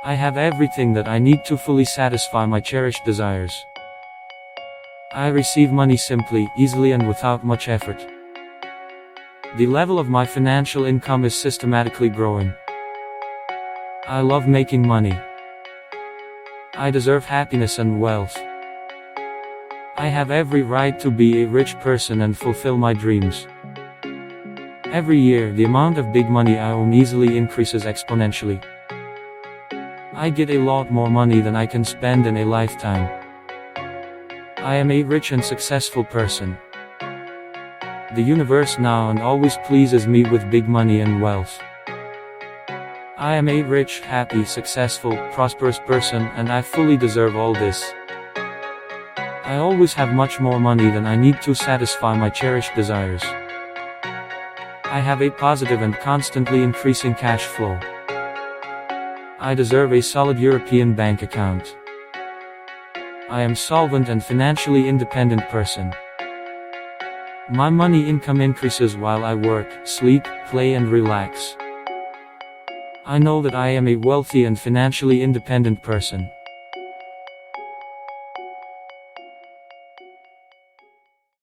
I have everything that I need to fully satisfy my cherished desires. I receive money simply, easily and without much effort. The level of my financial income is systematically growing. I love making money. I deserve happiness and wealth. I have every right to be a rich person and fulfill my dreams. Every year, the amount of big money I own easily increases exponentially. I get a lot more money than I can spend in a lifetime. I am a rich and successful person. The universe now and always pleases me with big money and wealth. I am a rich, happy, successful, prosperous person, and I fully deserve all this. I always have much more money than I need to satisfy my cherished desires. I have a positive and constantly increasing cash flow. I deserve a solid European bank account. I am solvent and financially independent person. My money income increases while I work, sleep, play and relax. I know that I am a wealthy and financially independent person.